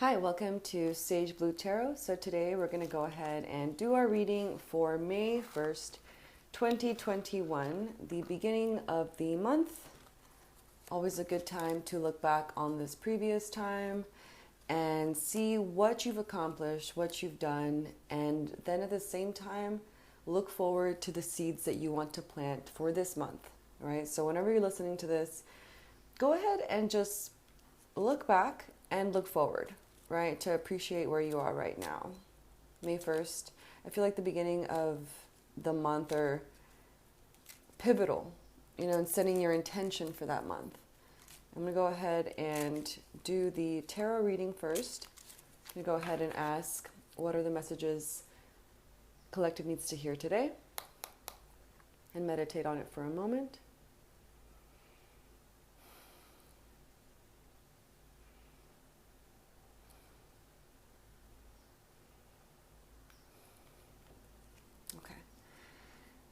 Hi, welcome to Sage Blue Tarot. So today we're going to go ahead and do our reading for May 1st, 2021, the beginning of the month. Always a good time to look back on this previous time and see what you've accomplished, what you've done, and then at the same time, look forward to the seeds that you want to plant for this month, right? So whenever you're listening to this, go ahead and just look back and look forward, right? To appreciate where you are right now. May 1st, I feel like the beginning of the month are pivotal, and setting your intention for that month. I'm going to go ahead and do the tarot reading first. I'm going to go ahead and ask, what are the messages collective needs to hear today? And meditate on it for a moment. Okay.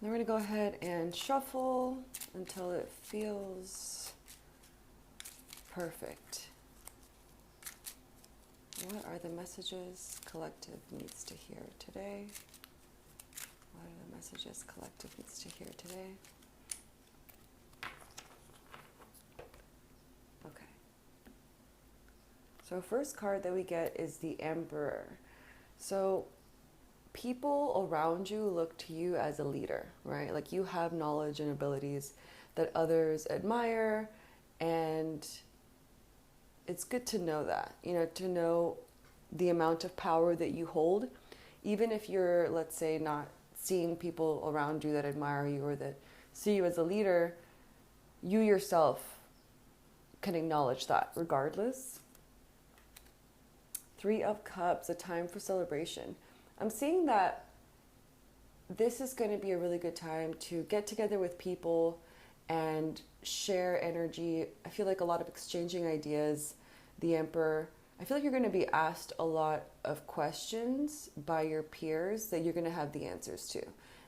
Then we're going to go ahead and shuffle until it feels perfect. What are the messages collective needs to hear today? What are the messages collective needs to hear today? Okay. So first card that we get is the Emperor. So people around you look to you as a leader, right? Like you have knowledge and abilities that others admire, and it's good to know that, to know the amount of power that you hold, even if you're, let's say, not seeing people around you that admire you or that see you as a leader, you yourself can acknowledge that regardless. 3 of Cups, a time for celebration. I'm seeing that this is going to be a really good time to get together with people and share energy. I feel like a lot of exchanging ideas. The Emperor, I feel like you're going to be asked a lot of questions by your peers that you're going to have the answers to,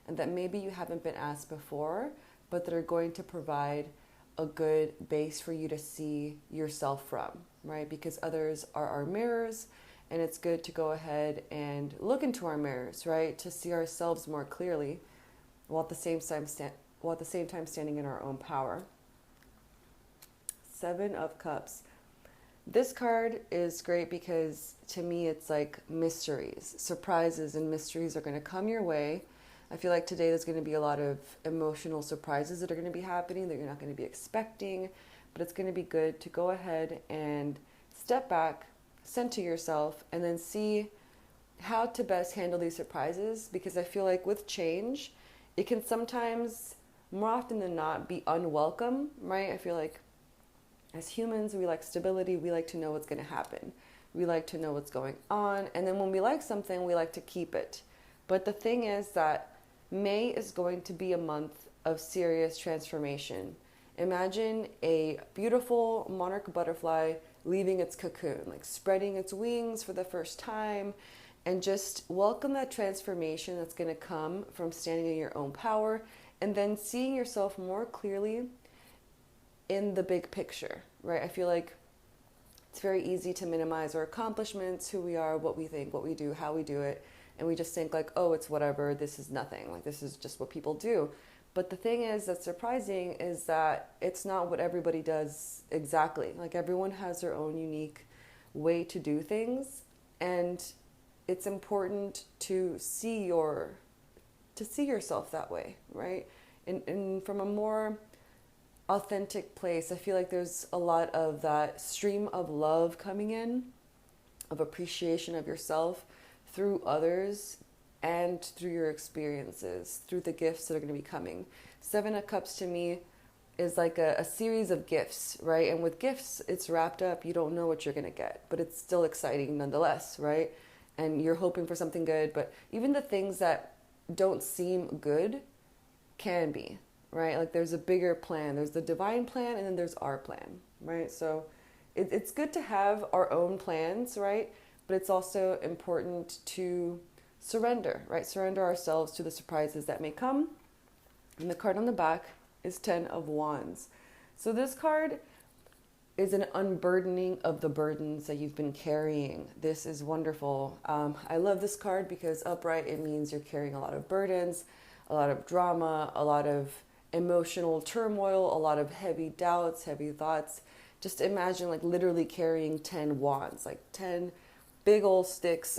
and that maybe you haven't been asked before, but that are going to provide a good base for you to see yourself from, right? Because others are our mirrors, and it's good to go ahead and look into our mirrors, right? To see ourselves more clearly, while at the same time standing in our own power. 7 of Cups. This card is great because to me it's like mysteries, surprises, and mysteries are going to come your way. I feel like today there's going to be a lot of emotional surprises that are going to be happening that you're not going to be expecting, but it's going to be good to go ahead and step back, center yourself, and then see how to best handle these surprises, because I feel like with change, it can sometimes, more often than not, be unwelcome, right? I feel like as humans, we like stability. We like to know what's going to happen. We like to know what's going on. And then when we like something, we like to keep it. But the thing is that May is going to be a month of serious transformation. Imagine a beautiful monarch butterfly leaving its cocoon, like spreading its wings for the first time, and just welcome that transformation that's going to come from standing in your own power and then seeing yourself more clearly in the big picture, right? I feel like it's very easy to minimize our accomplishments, who we are, what we think, what we do, how we do it. And we just think like, oh, it's whatever, this is nothing. Like this is just what people do. But the thing is that's surprising is that it's not what everybody does exactly. Like everyone has their own unique way to do things. And it's important to see yourself that way, right? And from a more authentic place. I feel like there's a lot of that stream of love coming in, of appreciation of yourself through others and through your experiences, through the gifts that are going to be coming. 7 of Cups to me is like a series of gifts, right? And with gifts, it's wrapped up. You don't know what you're going to get, but it's still exciting nonetheless, right? And you're hoping for something good, but even the things that don't seem good can be, right? Like there's a bigger plan. There's the divine plan, and then there's our plan, right? So it's good to have our own plans, right? But it's also important to surrender, right? Surrender ourselves to the surprises that may come. And the card on the back is 10 of Wands. So this card is an unburdening of the burdens that you've been carrying. This is wonderful. I love this card because upright, it means you're carrying a lot of burdens, a lot of drama, a lot of emotional turmoil, a lot of heavy doubts, heavy thoughts. Just imagine like literally carrying 10 wands, like 10 big old sticks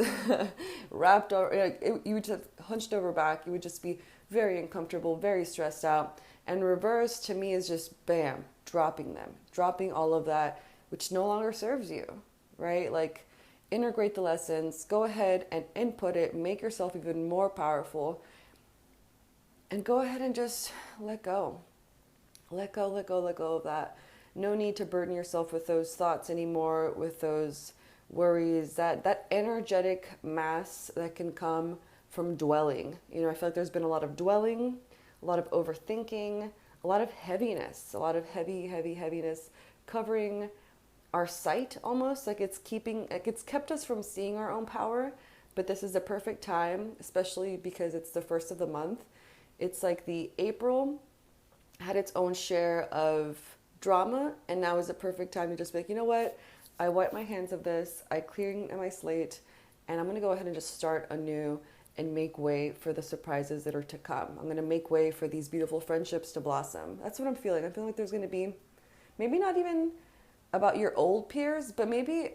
wrapped over, you would just hunched over back. You would just be very uncomfortable, very stressed out. And reverse to me is just bam, dropping them, dropping all of that, which no longer serves you, right? Like integrate the lessons, go ahead and input it, make yourself even more powerful, and go ahead and just let go. Let go of that. No need to burden yourself with those thoughts anymore, with those worries, that energetic mass that can come from dwelling. You know, I feel like there's been a lot of dwelling, a lot of overthinking, a lot of heaviness, a lot of heaviness covering our sight almost. Like it's kept us from seeing our own power. But this is the perfect time, especially because it's the first of the month. It's like the April had its own share of drama, and now is the perfect time to just be like, you know what? I wipe my hands of this, I clear my slate, and I'm going to go ahead and just start anew and make way for the surprises that are to come. I'm going to make way for these beautiful friendships to blossom. That's what I'm feeling. I feel like there's going to be, maybe not even about your old peers, but maybe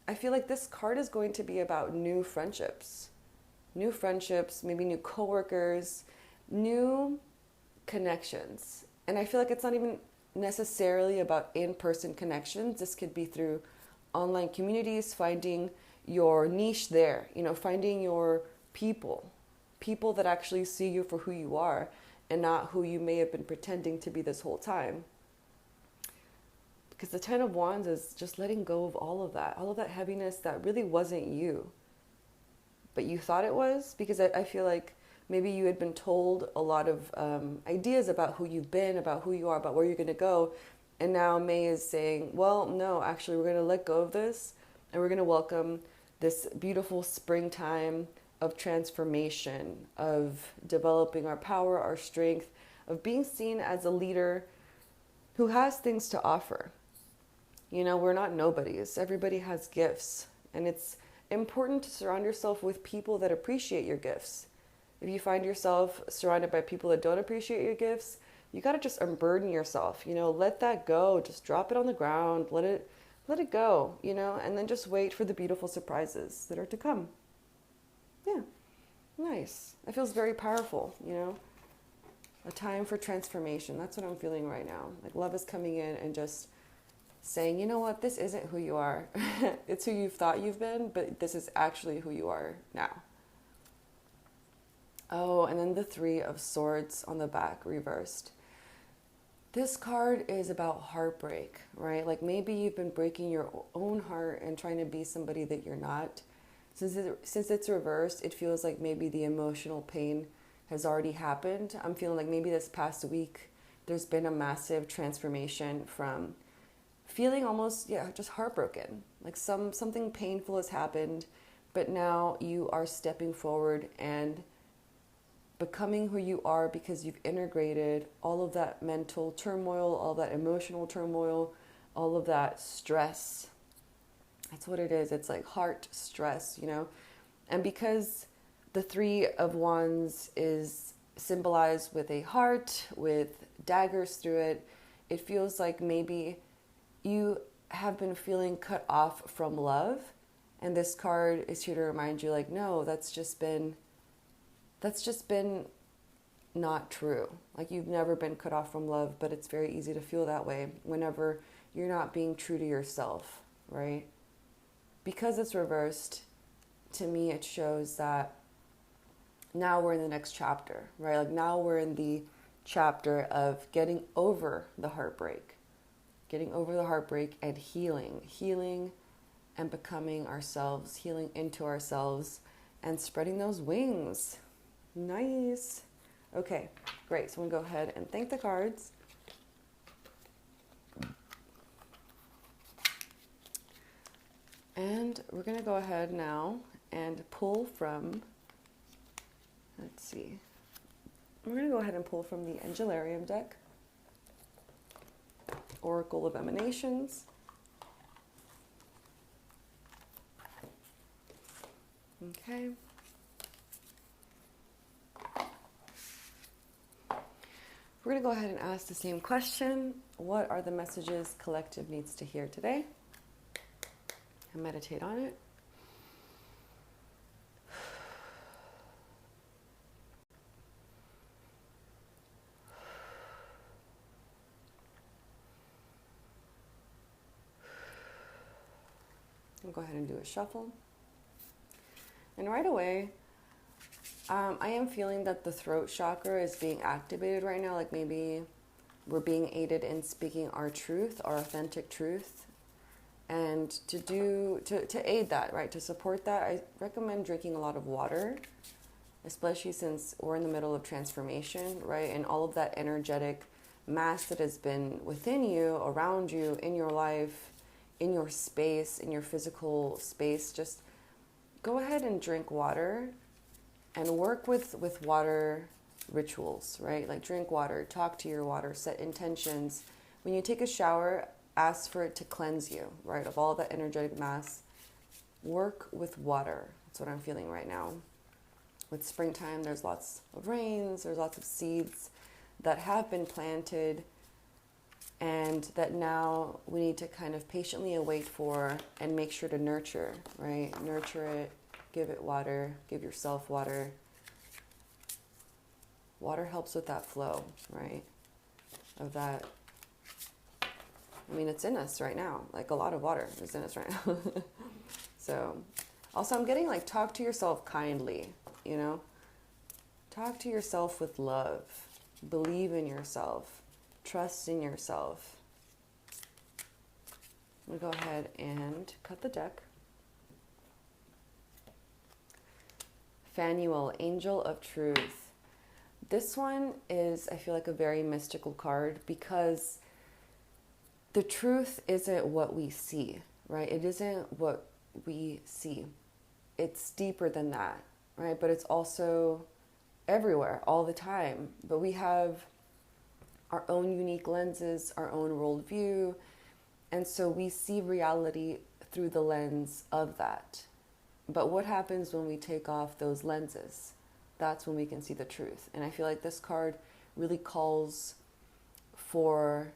I feel like this card is going to be about new friendships, maybe new coworkers, new connections. And I feel like it's not even necessarily about in-person connections. This could be through online communities, finding your niche there, you know, finding your people that actually see you for who you are and not who you may have been pretending to be this whole time. Because the 10 of Wands is just letting go of all of that heaviness that really wasn't you, but you thought it was. Because I feel like maybe you had been told a lot of ideas about who you've been, about who you are, about where you're going to go. And now May is saying, well, no, actually, we're going to let go of this. And we're going to welcome this beautiful springtime of transformation, of developing our power, our strength, of being seen as a leader who has things to offer. You know, we're not nobodies. Everybody has gifts. And it's important to surround yourself with people that appreciate your gifts. If you find yourself surrounded by people that don't appreciate your gifts, you got to just unburden yourself, you know, let that go, just drop it on the ground, let it go, you know, and then just wait for the beautiful surprises that are to come. Yeah, nice. That feels very powerful, you know, a time for transformation. That's what I'm feeling right now. Like love is coming in and just saying, you know what, this isn't who you are. It's who you've thought you've been, but this is actually who you are now. Oh, and then the 3 of Swords on the back reversed. This card is about heartbreak, right? Like maybe you've been breaking your own heart and trying to be somebody that you're not. Since it's reversed, it feels like maybe the emotional pain has already happened. I'm feeling like maybe this past week there's been a massive transformation from feeling almost, just heartbroken. Like something painful has happened, but now you are stepping forward and becoming who you are because you've integrated all of that mental turmoil, all that emotional turmoil, all of that stress. That's what it is. It's like heart stress, you know? And because the 3 of Wands is symbolized with a heart, with daggers through it, it feels like maybe you have been feeling cut off from love. And this card is here to remind you, like, no, that's just been not true. Like you've never been cut off from love, but it's very easy to feel that way whenever you're not being true to yourself, right? Because it's reversed, to me it shows that now we're in the next chapter, right? Like now we're in the chapter of getting over the heartbreak and healing and becoming ourselves, healing into ourselves and spreading those wings. Nice. Okay, great. So I'm going to go ahead and thank the cards. And we're going to go ahead now and pull from, let's see. We're going to go ahead and pull from the Angelarium deck, Oracle of Emanations. Okay. We're going to go ahead and ask the same question. What are the messages collective needs to hear today? And meditate on it. We'll go ahead and do a shuffle. And right away, I am feeling that the throat chakra is being activated right now. Like maybe we're being aided in speaking our truth, our authentic truth. And to aid that, right, to support that, I recommend drinking a lot of water, especially since we're in the middle of transformation, right? And all of that energetic mass that has been within you, around you, in your life, in your space, in your physical space, just go ahead and drink water and work with water rituals, right? Like drink water, talk to your water, set intentions. When you take a shower, ask for it to cleanse you, right? Of all that energetic mass. Work with water. That's what I'm feeling right now. With springtime, there's lots of rains, there's lots of seeds that have been planted and that now we need to kind of patiently await for and make sure to nurture, right? Nurture it, give it water, give yourself water. Water helps with that flow, right? Of that. I mean, it's in us right now. Like a lot of water is in us right now. So, also I'm getting like, talk to yourself kindly, you know? Talk to yourself with love. Believe in yourself. Trust in yourself. I'm going to go ahead and cut the deck. Phanuel, Angel of Truth. This one is, I feel like, a very mystical card because the truth isn't what we see, right? It isn't what we see. It's deeper than that, right? But it's also everywhere, all the time. But we have our own unique lenses, our own worldview, and so we see reality through the lens of that. But what happens when we take off those lenses? That's when we can see the truth. And I feel like this card really calls for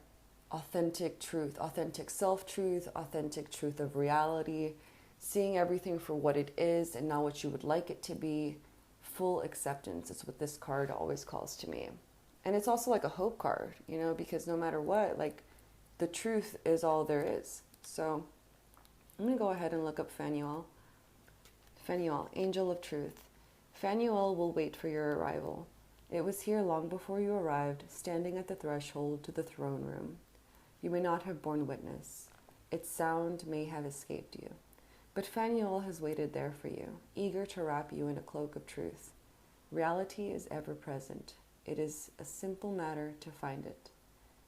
authentic truth, authentic self-truth, authentic truth of reality, seeing everything for what it is and not what you would like it to be. Full acceptance is what this card always calls to me. And it's also like a hope card, you know, because no matter what, like the truth is all there is. So I'm going to go ahead and look up Phanuel. Phanuel, Angel of Truth. Phanuel will wait for your arrival. It was here long before you arrived, standing at the threshold to the throne room. You may not have borne witness. Its sound may have escaped you. But Phanuel has waited there for you, eager to wrap you in a cloak of truth. Reality is ever present. It is a simple matter to find it.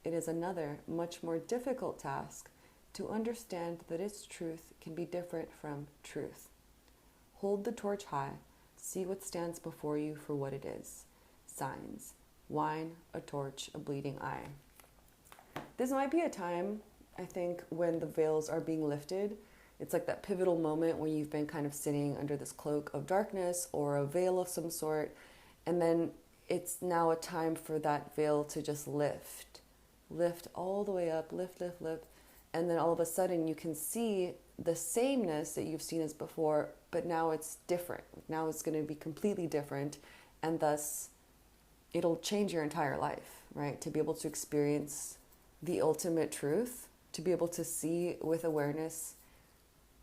It is another, much more difficult task to understand that its truth can be different from truth. Hold the torch high. See what stands before you for what it is. Signs. Wine, a torch, a bleeding eye. This might be a time, I think, when the veils are being lifted. It's like that pivotal moment when you've been kind of sitting under this cloak of darkness or a veil of some sort, and then it's now a time for that veil to just lift. Lift all the way up, lift, lift, lift. And then all of a sudden you can see the sameness that you've seen as before, but now it's different. Now it's going to be completely different, and thus it'll change your entire life, right? To be able to experience the ultimate truth, to be able to see with awareness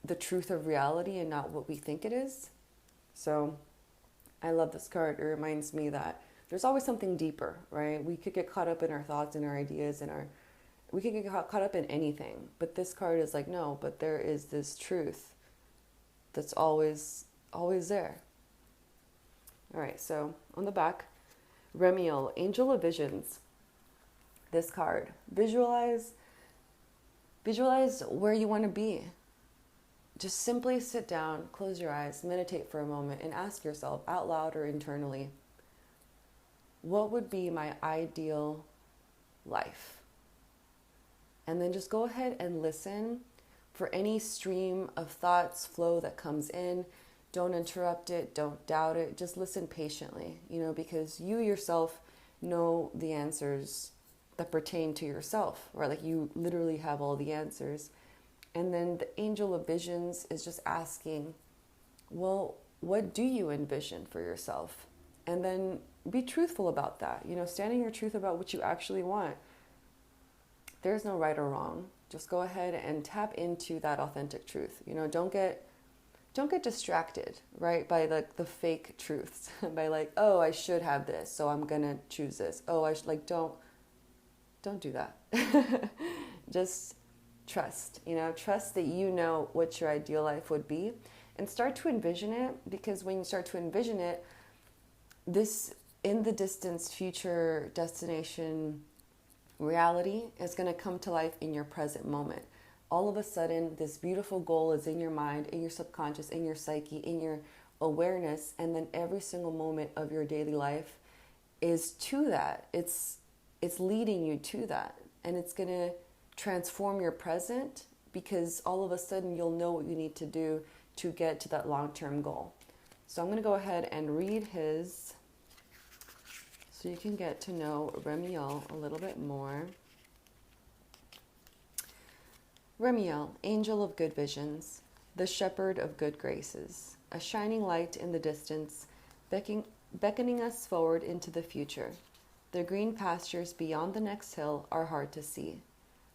the truth of reality and not what we think it is. So I love this card. It reminds me that there's always something deeper, right? We could get caught up in our thoughts and our ideas and we could get caught up in anything. But this card is like, no, but there is this truth that's always there. All right, so on the back, Remiel, Angel of Visions. This card, visualize where you want to be. Just simply sit down, close your eyes, meditate for a moment, and ask yourself out loud or internally, what would be my ideal life? And then just go ahead and listen for any stream of thoughts, flow that comes in. Don't interrupt it, don't doubt it, just listen patiently, because you yourself know the answers that pertain to yourself, right? Like you literally have all the answers. And then the angel of visions is just asking, well, what do you envision for yourself? And then be truthful about that, standing your truth about what you actually want. There's no right or wrong. Just go ahead and tap into that authentic truth. Don't get distracted, right, by the fake truths, by like, oh, I should have this, so I'm gonna choose this. Oh, don't do that. Just trust, trust that you know what your ideal life would be, and start to envision it, because when you start to envision it, this in the distance future destination reality is going to come to life in your present moment. All of a sudden, this beautiful goal is in your mind, in your subconscious, in your psyche, in your awareness, and then every single moment of your daily life is to that. It's leading you to that, and it's going to transform your present, because all of a sudden you'll know what you need to do to get to that long-term goal. So I'm going to go ahead and read his, so you can get to know Remiel a little bit more. Remiel, angel of good visions, the shepherd of good graces, a shining light in the distance, beckoning us forward into the future. The green pastures beyond the next hill are hard to see.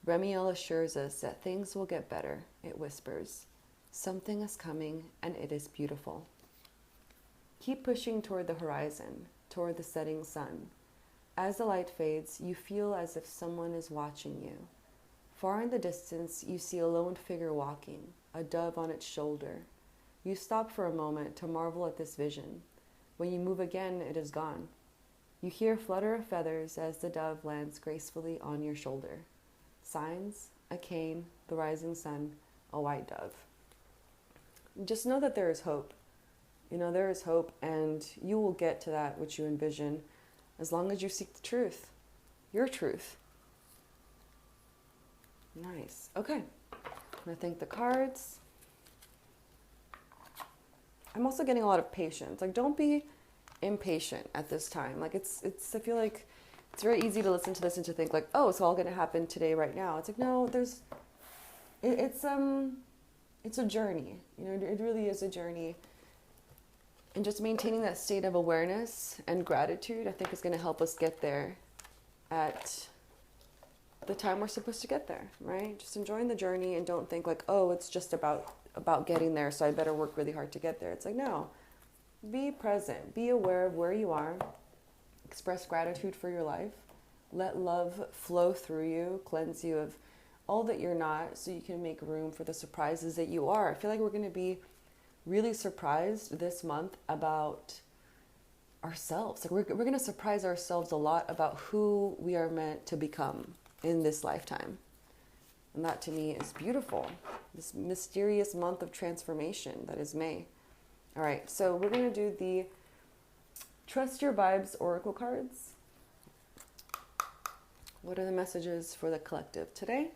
Remiel assures us that things will get better, it whispers. Something is coming, and it is beautiful. Keep pushing toward the horizon, toward the setting sun. As the light fades, you feel as if someone is watching you. Far in the distance, you see a lone figure walking, a dove on its shoulder. You stop for a moment to marvel at this vision. When you move again, it is gone. You hear a flutter of feathers as the dove lands gracefully on your shoulder. Signs, a cane, the rising sun, a white dove. Just know that there is hope. There is hope, and you will get to that which you envision as long as you seek the truth, your truth. Nice. Okay. I'm going to thank the cards. I'm also getting a lot of patience. Like, don't be impatient at this time. Like, it's. I feel like it's very easy to listen to this and to think like, oh, it's all going to happen today, right now. It's like, no, it's a journey. It really is a journey. And just maintaining that state of awareness and gratitude, I think, is going to help us get there at the time we're supposed to get there, right? Just enjoying the journey, and don't think like, oh, it's just about getting there, so I better work really hard to get there. It's like, no, be present, be aware of where you are, express gratitude for your life, let love flow through you, cleanse you of all that you're not, so you can make room for the surprises that you are. I feel like we're going to be really surprised this month about ourselves. Like we're going to surprise ourselves a lot about who we are meant to become in this lifetime. And that to me is beautiful. This mysterious month of transformation that is May. All right, so we're going to do the Trust Your Vibes Oracle cards. What are the messages for the collective today?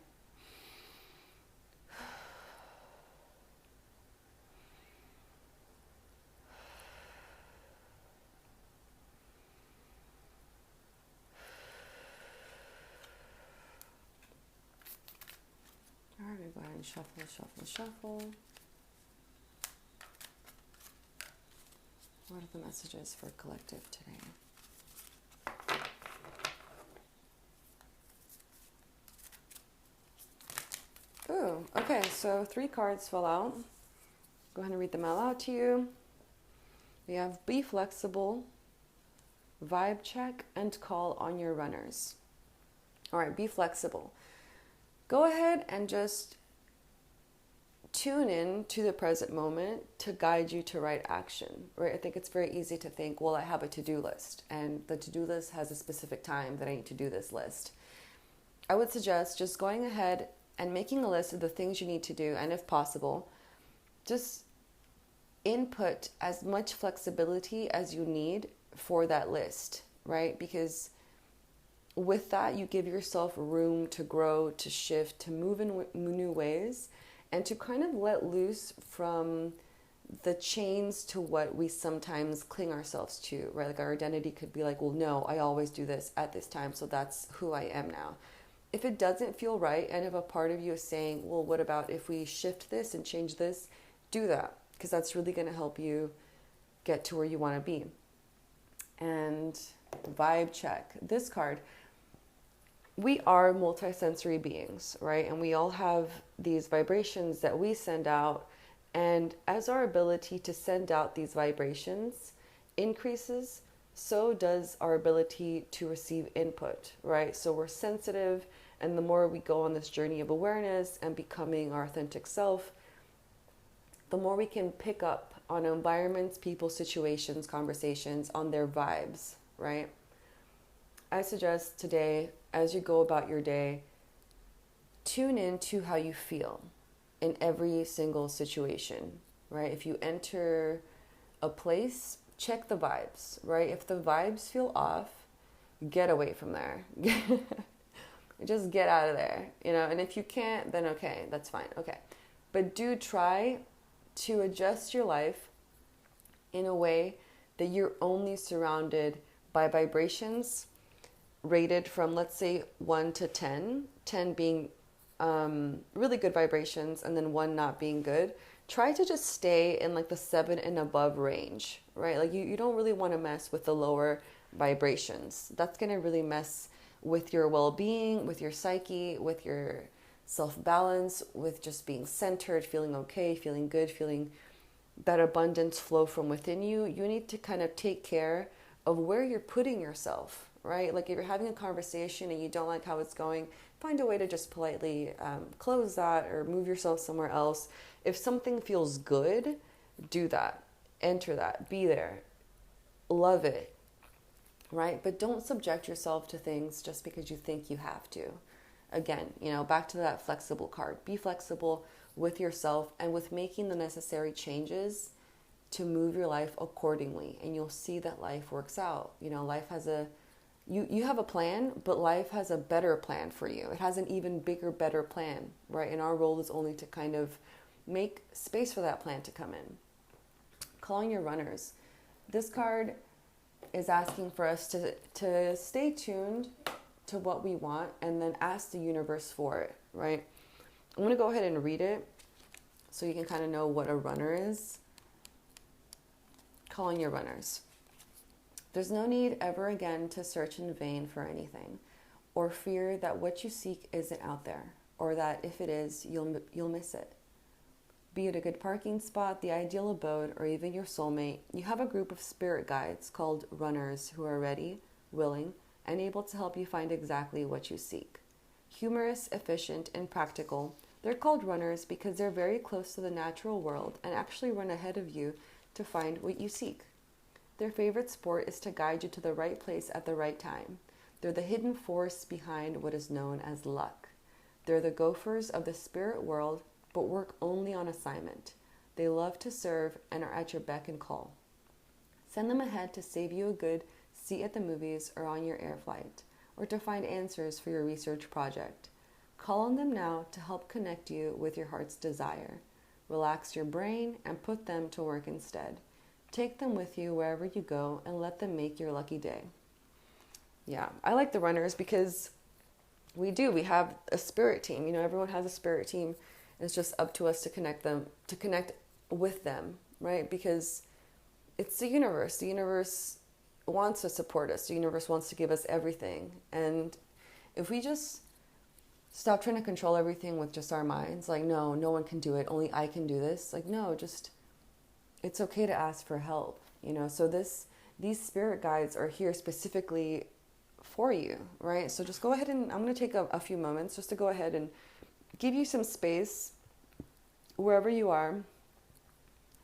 All right, go ahead and shuffle. What are the messages for collective today? Ooh, okay, so 3 cards fell out. Go ahead and read them out loud to you. We have be flexible, vibe check, and call on your runners. All right, be flexible. Go ahead and just tune in to the present moment to guide you to right action, right? I think it's very easy to think, well, I have a to-do list, and the to-do list has a specific time that I need to do this list. I would suggest just going ahead and making a list of the things you need to do, and if possible, just input as much flexibility as you need for that list, right? Because with that, you give yourself room to grow, to shift, to move in new ways, and to kind of let loose from the chains to what we sometimes cling ourselves to, right? Like our identity could be like, well, no, I always do this at this time, so that's who I am now. If it doesn't feel right, and if a part of you is saying, well, what about if we shift this and change this, do that, because that's really going to help you get to where you want to be. And vibe check. This card, we are multisensory beings, right? And we all have these vibrations that we send out. And as our ability to send out these vibrations increases, so does our ability to receive input, right? So we're sensitive, and the more we go on this journey of awareness and becoming our authentic self, the more we can pick up on environments, people, situations, conversations, on their vibes, right? I suggest today, as you go about your day, tune into how you feel in every single situation, right? If you enter a place, check the vibes, right? If the vibes feel off, get away from there. Just get out of there, and if you can't, then okay, that's fine, okay. But do try to adjust your life in a way that you're only surrounded by vibrations rated from, let's say, 1 to 10, 10 being really good vibrations and then 1 not being good. Try to just stay in like the 7 and above range, right? Like you don't really want to mess with the lower vibrations. That's going to really mess with your well-being, with your psyche, with your self-balance, with just being centered, feeling okay, feeling good, feeling that abundance flow from within you. You need to kind of take care of where you're putting yourself, right? Like if you're having a conversation and you don't like how it's going, find a way to just politely close that or move yourself somewhere else. If something feels good, do that. Enter that. Be there. Love it. Right? But don't subject yourself to things just because you think you have to. Again, back to that flexible card. Be flexible with yourself and with making the necessary changes to move your life accordingly. And you'll see that life works out. Life has you have a plan, but life has a better plan for you. It has an even bigger, better plan, right? And our role is only to kind of make space for that plan to come in. Calling your runners. This card is asking for us to stay tuned to what we want and then ask the universe for it, right? I'm going to go ahead and read it so you can kind of know what a runner is. Calling your runners. There's no need ever again to search in vain for anything, or fear that what you seek isn't out there, or that if it is, you'll miss it. Be it a good parking spot, the ideal abode, or even your soulmate, you have a group of spirit guides called runners who are ready, willing, and able to help you find exactly what you seek. Humorous, efficient, and practical, they're called runners because they're very close to the natural world and actually run ahead of you to find what you seek. Their favorite sport is to guide you to the right place at the right time. They're the hidden force behind what is known as luck. They're the gophers of the spirit world, but work only on assignment. They love to serve and are at your beck and call. Send them ahead to save you a good seat at the movies or on your air flight, or to find answers for your research project. Call on them now to help connect you with your heart's desire. Relax your brain and put them to work instead. Take them with you wherever you go and let them make your lucky day. Yeah, I like the runners because we have a spirit team. Everyone has a spirit team. It's just up to us to connect with them, right? Because it's the universe. The universe wants to support us. The universe wants to give us everything. And if we just stop trying to control everything with just our minds, like, no one can do it, only I can do this. Like, no, just, it's okay to ask for help, So these spirit guides are here specifically for you, right? So just go ahead and I'm going to take a few moments just to go ahead and give you some space wherever you are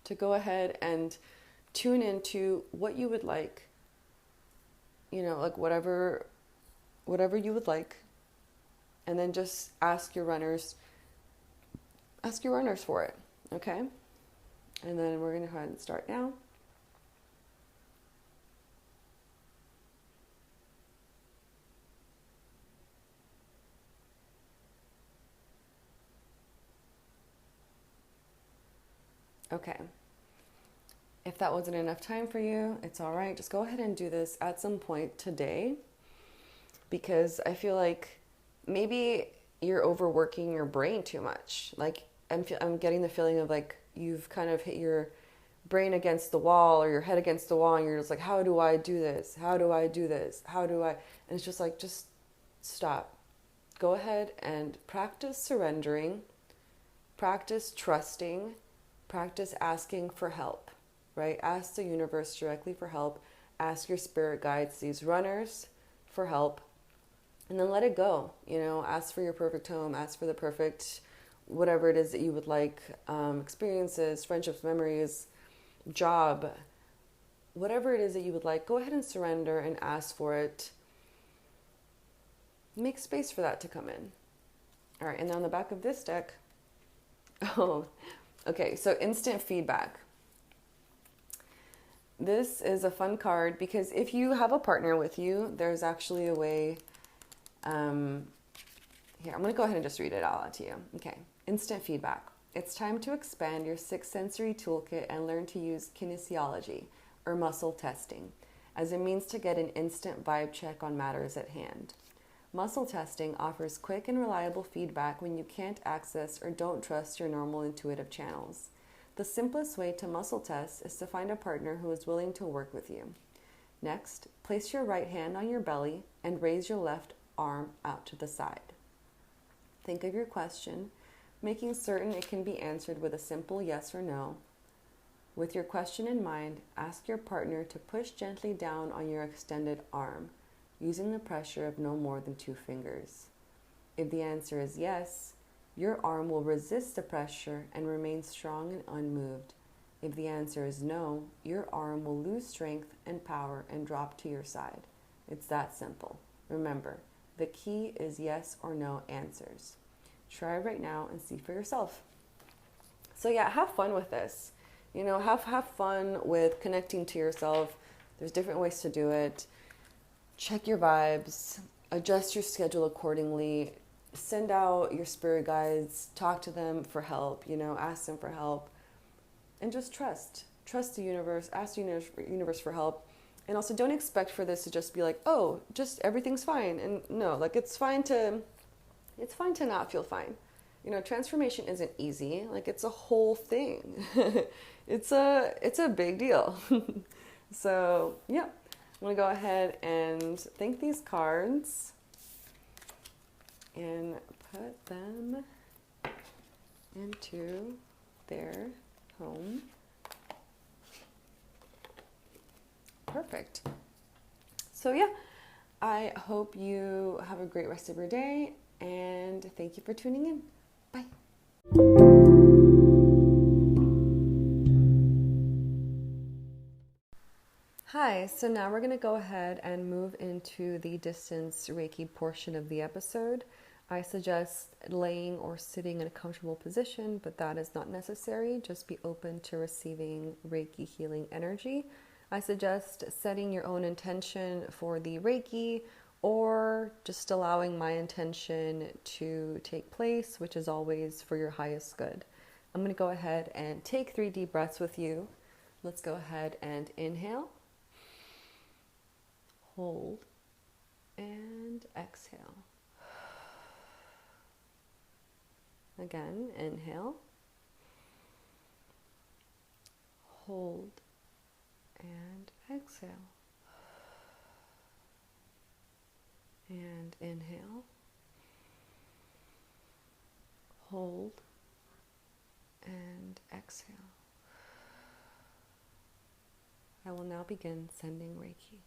to go ahead and tune into what you would like, like whatever you would like, and then just ask your runners for it, okay? And then we're going to go ahead and start now. Okay. If that wasn't enough time for you, it's all right. Just go ahead and do this at some point today, because I feel like maybe you're overworking your brain too much. Like I'm getting the feeling of like you've kind of hit your brain against the wall or your head against the wall, and you're just like, how do I do this? How do I do this? How do I? And it's just like, just stop. Go ahead and practice surrendering, practice trusting, practice asking for help, right? Ask the universe directly for help. Ask your spirit guides, these runners, for help. And then let it go. Ask for your perfect home. Ask for the perfect, whatever it is that you would like, experiences, friendships, memories, job, whatever it is that you would like. Go ahead and surrender and ask for it. Make space for that to come in. All right, and then on the back of this deck, okay, so instant feedback. This is a fun card because if you have a partner with you, there's actually a way. Here, I'm going to go ahead and just read it all out to you. Okay, instant feedback. It's time to expand your sixth sensory toolkit and learn to use kinesiology, or muscle testing, as a means to get an instant vibe check on matters at hand. Muscle testing offers quick and reliable feedback when you can't access or don't trust your normal intuitive channels. The simplest way to muscle test is to find a partner who is willing to work with you. Next, place your right hand on your belly and raise your left arm out to the side. Think of your question, making certain it can be answered with a simple yes or no. With your question in mind, ask your partner to push gently down on your extended arm, using the pressure of no more than 2 fingers. If the answer is yes, your arm will resist the pressure and remain strong and unmoved. If the answer is no, your arm will lose strength and power and drop to your side. It's that simple. Remember, the key is yes or no answers. Try right now and see for yourself. So yeah, have fun with this. Have fun with connecting to yourself. There's different ways to do it. Check your vibes, adjust your schedule accordingly, send out your spirit guides, talk to them for help, ask them for help, and just trust the universe, ask the universe for help. And also don't expect for this to just be like, oh, just everything's fine. And no, like it's fine to not feel fine. Transformation isn't easy. Like it's a whole thing. It's a big deal. So yeah. I'm going to go ahead and think these cards and put them into their home. Perfect. So yeah, I hope you have a great rest of your day, and thank you for tuning in. Bye. Hi, so now we're going to go ahead and move into the distance Reiki portion of the episode. I suggest laying or sitting in a comfortable position, but that is not necessary. Just be open to receiving Reiki healing energy. I suggest setting your own intention for the Reiki, or just allowing my intention to take place, which is always for your highest good. I'm going to go ahead and take 3 deep breaths with you. Let's go ahead and inhale. Hold and exhale. Again, inhale. Hold and exhale. And inhale. Hold and exhale. I will now begin sending Reiki.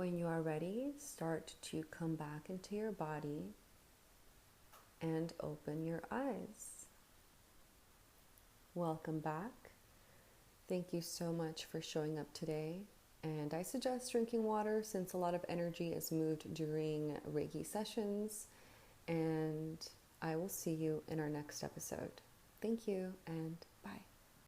When you are ready, start to come back into your body and open your eyes. Welcome back. Thank you so much for showing up today. And I suggest drinking water since a lot of energy is moved during Reiki sessions. And I will see you in our next episode. Thank you and bye.